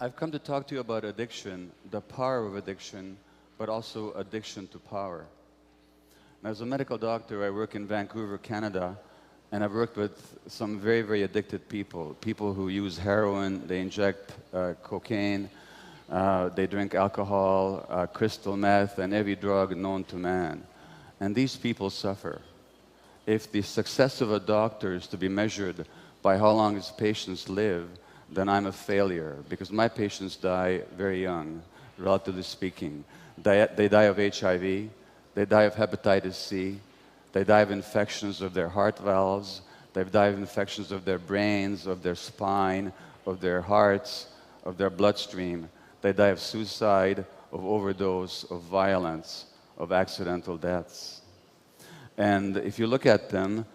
I've come to talk to you about addiction, the power of addiction, but also addiction to power. Now, as a medical doctor, I work in Vancouver, Canada, and I've worked with some very, very addicted people. People who use heroin, they inject cocaine, they drink alcohol, crystal meth, and every drug known to man. And these people suffer. If the success of a doctor is to be measured by how long his patients live, then I'm a failure, because my patients die very young, relatively speaking. They die of HIV, they die of hepatitis C, they die of infections of their heart valves, they die of infections of their brains, of their spine, of their hearts, of their bloodstream. They die of suicide, of overdose, of violence, of accidental deaths. And if you look at them,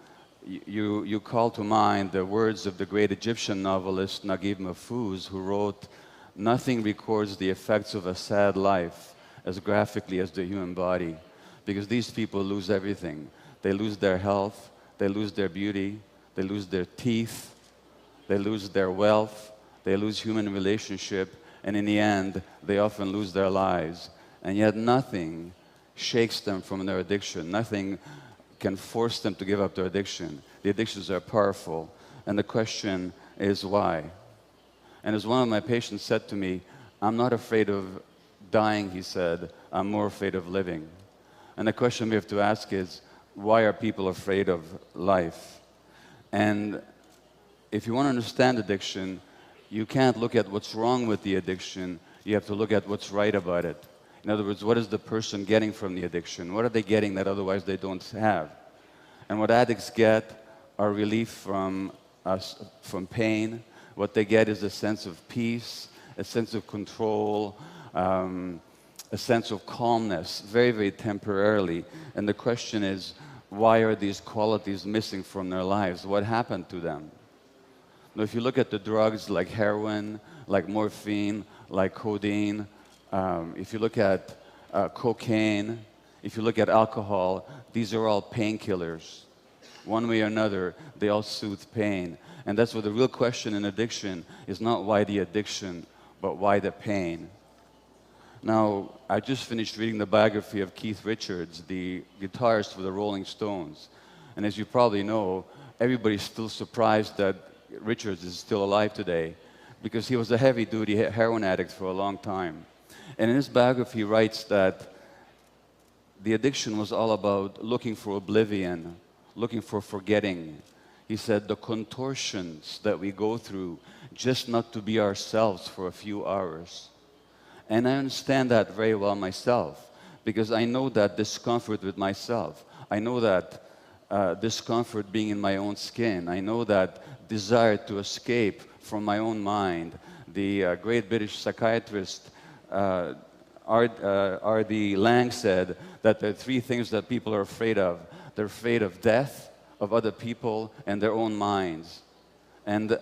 you call to mind the words of the great Egyptian novelist Naguib Mahfouz, who wrote, "Nothing records the effects of a sad life as graphically as the human body," because these people lose everything. They lose their health, they lose their beauty, they lose their teeth, they lose their wealth, they lose human relationship, and in the end, they often lose their lives. And yet nothing shakes them from their addiction. Nothing can force them to give up their addiction. The addictions are powerful, and the question is why? And as one of my patients said to me, "I'm not afraid of dying," he said, "I'm more afraid of living." And the question we have to ask is, why are people afraid of life? And if you want to understand addiction, you can't look at what's wrong with the addiction, you have to look at what's right about it. In other words, what is the person getting from the addiction? What are they getting that otherwise they don't have? And what addicts get are relief from pain. What they get is a sense of peace, a sense of control, a sense of calmness, very, very temporarily. And the question is, why are these qualities missing from their lives? What happened to them? Now, if you look at the drugs like heroin, like morphine, like codeine, if you look at cocaine, if you look at alcohol, these are all painkillers. One way or another, they all soothe pain. And that's what the real question in addiction is, not why the addiction, but why the pain. Now, I just finished reading the biography of Keith Richards, the guitarist for the Rolling Stones. And as you probably know, everybody's still surprised that Richards is still alive today, because he was a heavy-duty heroin addict for a long time. And in his biography, he writes that the addiction was all about looking for oblivion, looking for forgetting. He said, the contortions that we go through just not to be ourselves for a few hours. And I understand that very well myself, because I know that discomfort with myself. I know that discomfort being in my own skin. I know that desire to escape from my own mind. The great British psychiatrist R.D. Lang said that there are three things that people are afraid of. They're afraid of death, of other people, and their own minds. And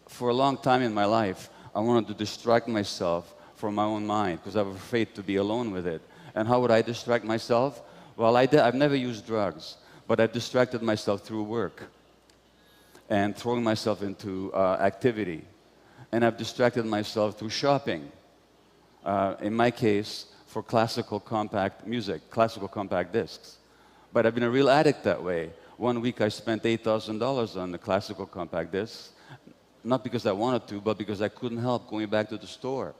for a long time in my life, I wanted to distract myself from my own mind because I was afraid to be alone with it. And how would I distract myself? Well, I've never used drugs, but I've distracted myself through work and throwing myself into activity. And I've distracted myself through shopping. In my case, for classical compact music, classical compact discs. But I've been a real addict that way. One week I spent $8,000 on the classical compact discs, not because I wanted to, but because I couldn't help going back to the store.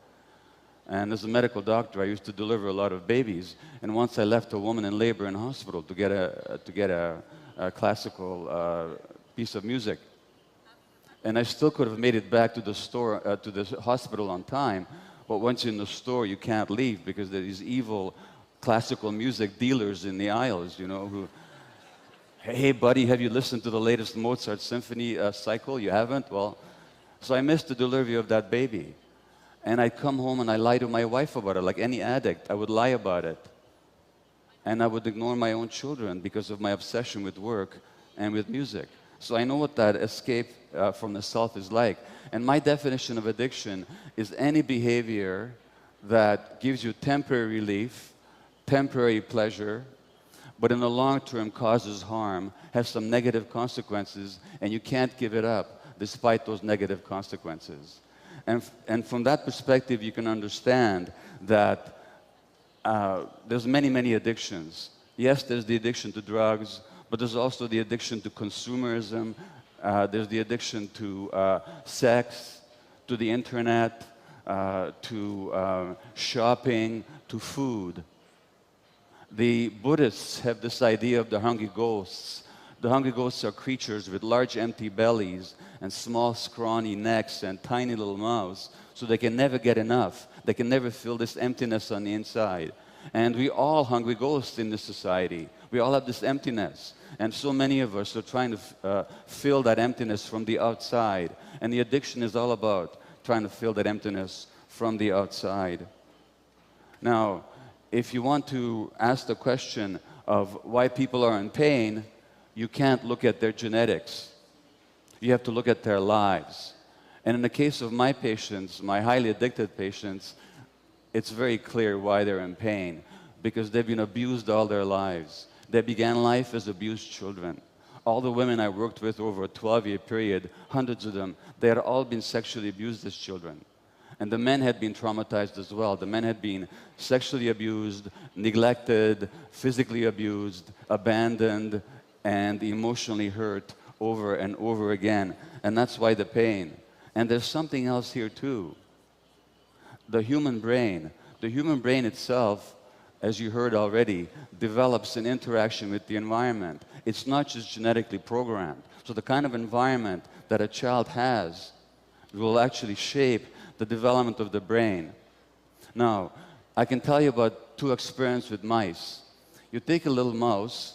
And as a medical doctor, I used to deliver a lot of babies. And once I left a woman in labor in hospital to get a classical piece of music. And I still could have made it back to the store, to the hospital on time. But once you're in the store, you can't leave because there are these evil classical music dealers in the aisles, you know, who, hey, buddy, have you listened to the latest Mozart symphony cycle? You haven't? Well, so I missed the delivery of that baby. And I'd come home and I lie to my wife about it, like any addict. I would lie about it. And I would ignore my own children because of my obsession with work and with music. So I know what that escape from the self is like. And my definition of addiction is any behavior that gives you temporary relief, temporary pleasure, but in the long term causes harm, has some negative consequences, and you can't give it up despite those negative consequences. And from that perspective, you can understand that there's many, many addictions. Yes, there's the addiction to drugs, but there's also the addiction to consumerism. There's the addiction to sex, to the internet, to shopping, to food. The Buddhists have this idea of the hungry ghosts. The hungry ghosts are creatures with large empty bellies and small scrawny necks and tiny little mouths, so they can never get enough. They can never fill this emptiness on the inside. And we all hungry ghosts in this society. We all have this emptiness. And so many of us are trying to fill that emptiness from the outside. And the addiction is all about trying to fill that emptiness from the outside. Now, if you want to ask the question of why people are in pain, you can't look at their genetics. You have to look at their lives. And in the case of my patients, my highly addicted patients, it's very clear why they're in pain. Because they've been abused all their lives. They began life as abused children. All the women I worked with over a 12-year period, hundreds of them, they had all been sexually abused as children. And the men had been traumatized as well. The men had been sexually abused, neglected, physically abused, abandoned, and emotionally hurt over and over again. And that's why the pain. And there's something else here too. The human brain itself, as you heard already, develops an interaction with the environment. It's not just genetically programmed. So the kind of environment that a child has will actually shape the development of the brain. Now, I can tell you about two experiments with mice. You take a little mouse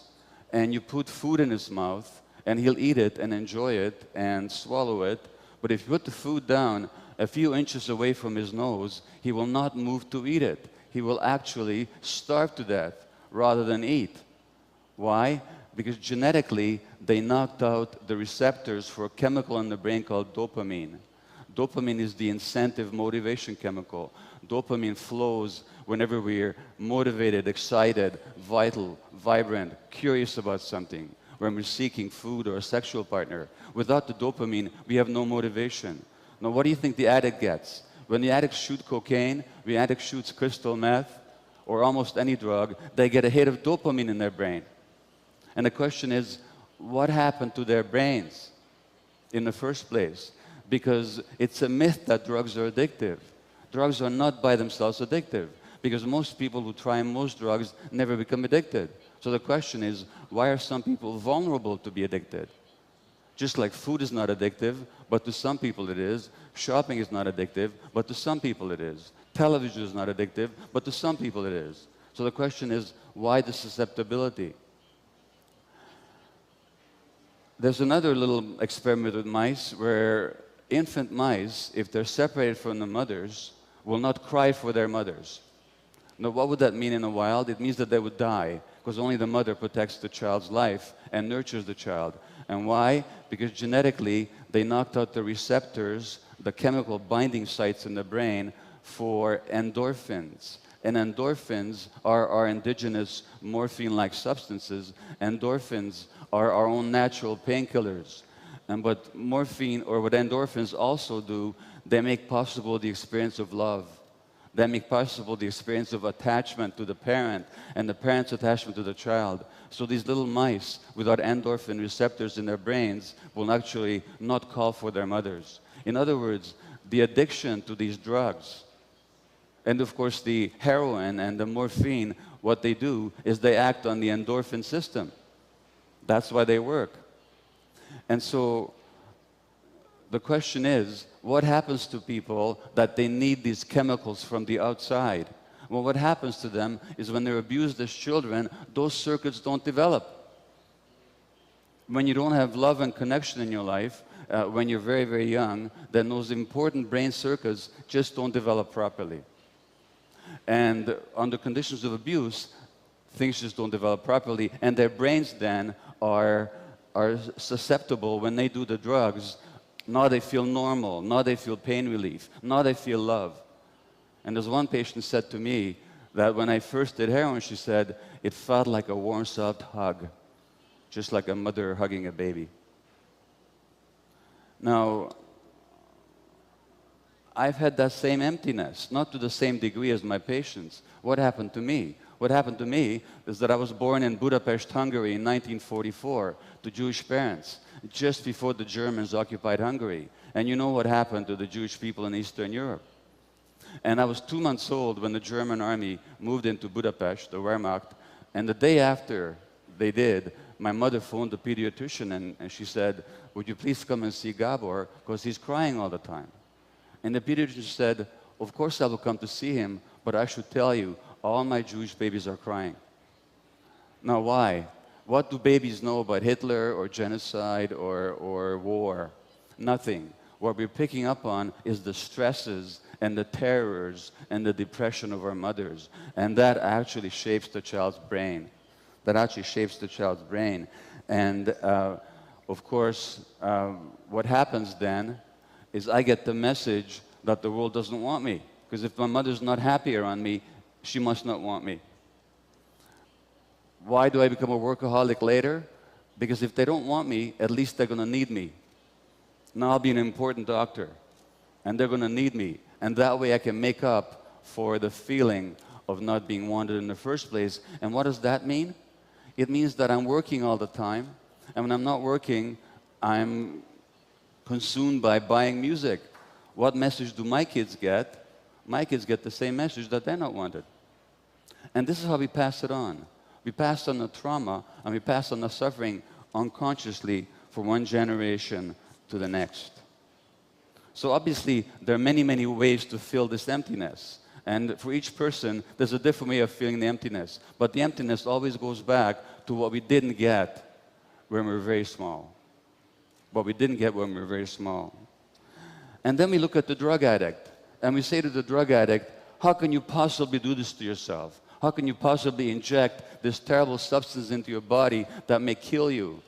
and you put food in his mouth and he'll eat it and enjoy it and swallow it. But if you put the food down a few inches away from his nose, he will not move to eat it. He will actually starve to death rather than eat. Why? Because genetically, they knocked out the receptors for a chemical in the brain called dopamine. Dopamine is the incentive motivation chemical. Dopamine flows whenever we're motivated, excited, vital, vibrant, curious about something, when we're seeking food or a sexual partner. Without the dopamine, we have no motivation. Now, what do you think the addict gets? When the addict shoots cocaine, the addict shoots crystal meth, or almost any drug, they get a hit of dopamine in their brain. And the question is, what happened to their brains in the first place? Because it's a myth that drugs are addictive. Drugs are not by themselves addictive, because most people who try most drugs never become addicted. So the question is, why are some people vulnerable to be addicted? Just like food is not addictive, but to some people it is. Shopping is not addictive, but to some people it is. Television is not addictive, but to some people it is. So the question is, why the susceptibility? There's another little experiment with mice where infant mice, if they're separated from the mothers, will not cry for their mothers. Now, what would that mean in the wild? It means that they would die, because only the mother protects the child's life and nurtures the child. And why? Because genetically, they knocked out the receptors, the chemical binding sites in the brain for endorphins. And endorphins are our indigenous morphine-like substances. Endorphins are our own natural painkillers. And what morphine or what endorphins also do, they make possible the experience of love. They make possible the experience of attachment to the parent and the parent's attachment to the child. So these little mice without endorphin receptors in their brains will actually not call for their mothers. In other words, the addiction to these drugs, and of course the heroin and the morphine, what they do is they act on the endorphin system. That's why they work. And so the question is, what happens to people that they need these chemicals from the outside? Well, what happens to them is when they're abused as children, those circuits don't develop. When you don't have love and connection in your life, when you're very, very young, then those important brain circuits just don't develop properly. And under conditions of abuse, things just don't develop properly, and their brains then are susceptible when they do the drugs. Now they feel normal, now they feel pain relief, now they feel love. And there's one patient said to me that when I first did heroin, she said, it felt like a warm, soft hug, just like a mother hugging a baby. Now, I've had that same emptiness, not to the same degree as my patients. What happened to me? What happened to me is that I was born in Budapest, Hungary in 1944 to Jewish parents, just before the Germans occupied Hungary. And you know what happened to the Jewish people in Eastern Europe. And I was 2 months old when the German army moved into Budapest, the Wehrmacht, and the day after they did, my mother phoned the pediatrician and she said, "Would you please come and see Gabor, because he's crying all the time." And the pediatrician said, "Of course I will come to see him, but I should tell you, all my Jewish babies are crying." Now why? What do babies know about Hitler or genocide or war? Nothing. What we're picking up on is the stresses and the terrors and the depression of our mothers. And that actually shapes the child's brain. That actually shapes the child's brain. And of course, what happens then is I get the message that the world doesn't want me. Because if my mother's not happy around me, she must not want me. Why do I become a workaholic later? Because if they don't want me, at least they're going to need me. Now I'll be an important doctor, and they're going to need me. And that way I can make up for the feeling of not being wanted in the first place. And what does that mean? It means that I'm working all the time, and when I'm not working, I'm consumed by buying music. What message do my kids get? My kids get the same message, that they're not wanted. And this is how we pass it on. We pass on the trauma, and we pass on the suffering unconsciously from one generation to the next. So obviously, there are many, many ways to fill this emptiness. And for each person, there's a different way of feeling the emptiness. But the emptiness always goes back to what we didn't get when we were very small. What we didn't get when we were very small. And then we look at the drug addict, and we say to the drug addict, how can you possibly do this to yourself? How can you possibly inject this terrible substance into your body that may kill you?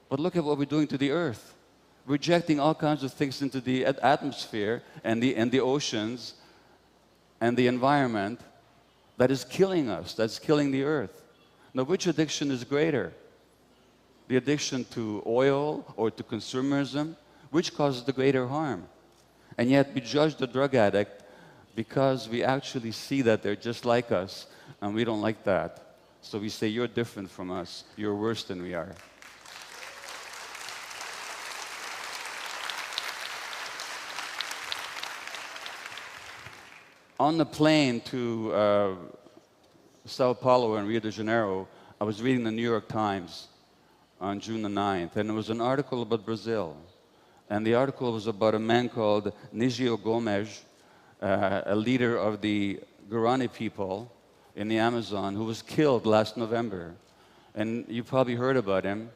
But look at what we're doing to the earth. We're injecting all kinds of things into the atmosphere and the oceans and the environment that is killing us, that's killing the earth. Now, which addiction is greater? The addiction to oil or to consumerism? Which causes the greater harm? And yet we judge the drug addict because we actually see that they're just like us, and we don't like that. So we say, you're different from us. You're worse than we are. On the plane to Sao Paulo and Rio de Janeiro, I was reading the New York Times on June the 9th, and there was an article about Brazil. And the article was about a man called Nigio Gomes, a leader of the Guarani people in the Amazon, who was killed last November. And you probably heard about him.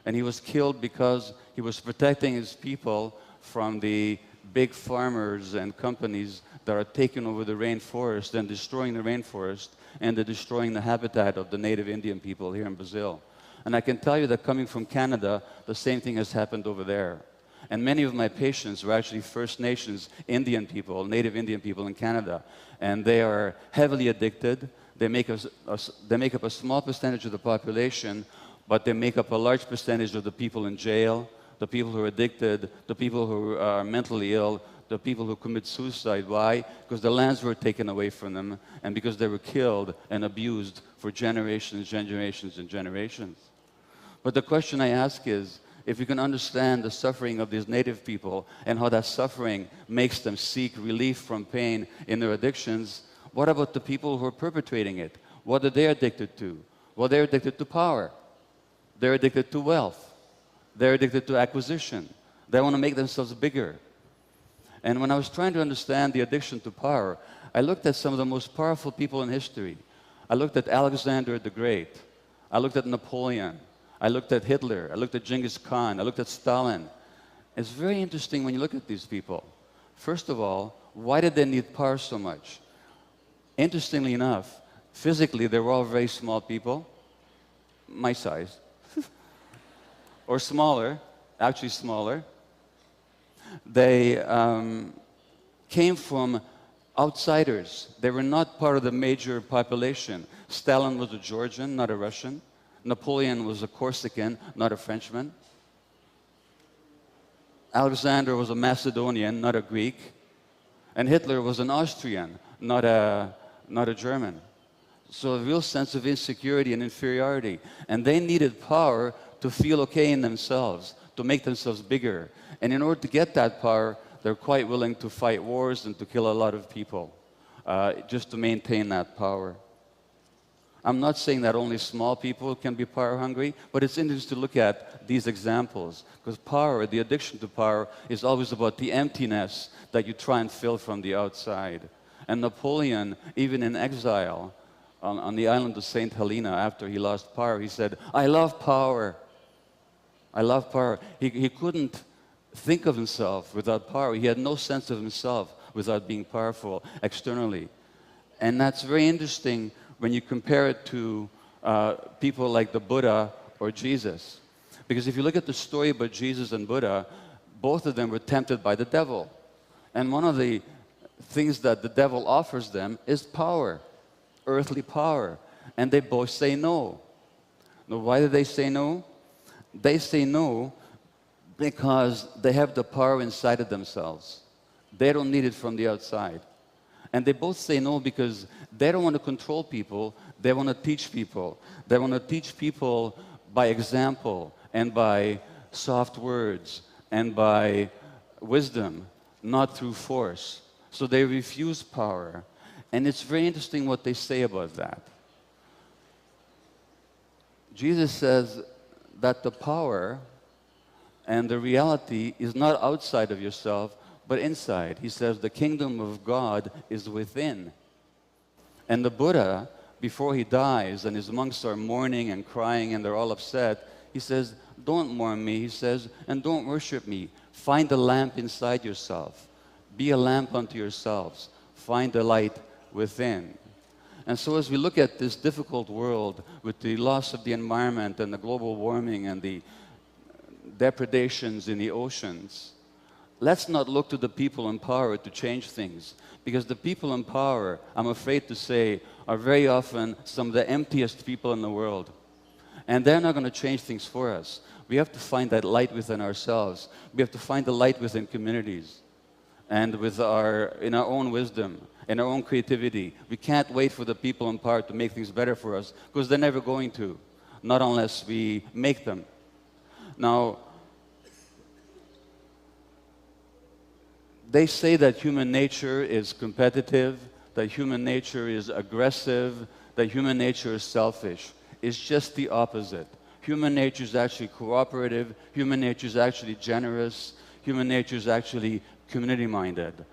And he was killed because he was protecting his people from the big farmers and companies that are taking over the rainforest and destroying the rainforest, and they're destroying the habitat of the native Indian people here in Brazil. And I can tell you that coming from Canada, the same thing has happened over there. And many of my patients were actually First Nations Indian people, native Indian people in Canada. And they are heavily addicted. They make up a small percentage of the population, but they make up a large percentage of the people in jail, the people who are addicted, the people who are mentally ill, the people who commit suicide. Why? Because the lands were taken away from them, and because they were killed and abused for generations, generations, and generations. But the question I ask is, if we can understand the suffering of these native people and how that suffering makes them seek relief from pain in their addictions, what about the people who are perpetrating it? What are they addicted to? Well, they're addicted to power. They're addicted to wealth. They're addicted to acquisition. They want to make themselves bigger. And when I was trying to understand the addiction to power, I looked at some of the most powerful people in history. I looked at Alexander the Great. I looked at Napoleon. I looked at Hitler. I looked at Genghis Khan. I looked at Stalin. It's very interesting when you look at these people. First of all, why did they need power so much? Interestingly enough, physically, they were all very small people, my size, or smaller, actually smaller. They came from outsiders. They were not part of the major population. Stalin was a Georgian, not a Russian. Napoleon was a Corsican, not a Frenchman. Alexander was a Macedonian, not a Greek. And Hitler was an Austrian, not a German. So a real sense of insecurity and inferiority. And they needed power to feel okay in themselves, to make themselves bigger. And in order to get that power, they're quite willing to fight wars and to kill a lot of people, just to maintain that power. I'm not saying that only small people can be power hungry, but it's interesting to look at these examples, because power, the addiction to power, is always about the emptiness that you try and fill from the outside. And Napoleon, even in exile, on the island of St. Helena, after he lost power, he said, "I love power. I love power." He couldn't think of himself without power. He had no sense of himself without being powerful externally. And that's very interesting when you compare it to people like the Buddha or Jesus. Because if you look at the story about Jesus and Buddha, both of them were tempted by the devil. And one of the things that the devil offers them is power, earthly power. And they both say no. Now, why do they say no? They say no because they have the power inside of themselves. They don't need it from the outside. And they both say no because they don't want to control people, they want to teach people. They want to teach people by example and by soft words and by wisdom, not through force. So they refuse power. And it's very interesting what they say about that. Jesus says that the power and the reality is not outside of yourself, but inside. He says the kingdom of God is within. And the Buddha, before he dies and his monks are mourning and crying and they're all upset, he says, "Don't mourn me," he says, "and don't worship me. Find the lamp inside yourself. Be a lamp unto yourselves. Find the light within." And so as we look at this difficult world with the loss of the environment and the global warming and the depredations in the oceans, let's not look to the people in power to change things, because the people in power, I'm afraid to say, are very often some of the emptiest people in the world. And they're not going to change things for us. We have to find that light within ourselves. We have to find the light within communities and in our own wisdom, in our own creativity. We can't wait for the people in power to make things better for us, because they're never going to, not unless we make them. Now, they say that human nature is competitive, that human nature is aggressive, that human nature is selfish. It's just the opposite. Human nature is actually cooperative, human nature is actually generous, human nature is actually community-minded.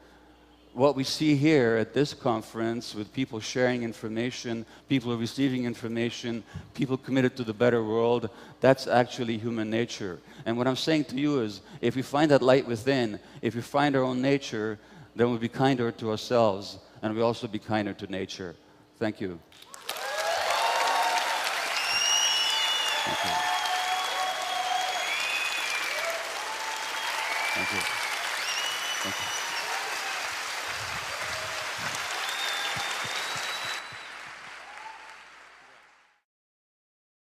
What we see here at this conference, with people sharing information, people receiving information, people committed to the better world, that's actually human nature. And what I'm saying to you is, if we find that light within, if we find our own nature, then we'll be kinder to ourselves, and we'll also be kinder to nature. Thank you. Thank you. Thank you. Thank you.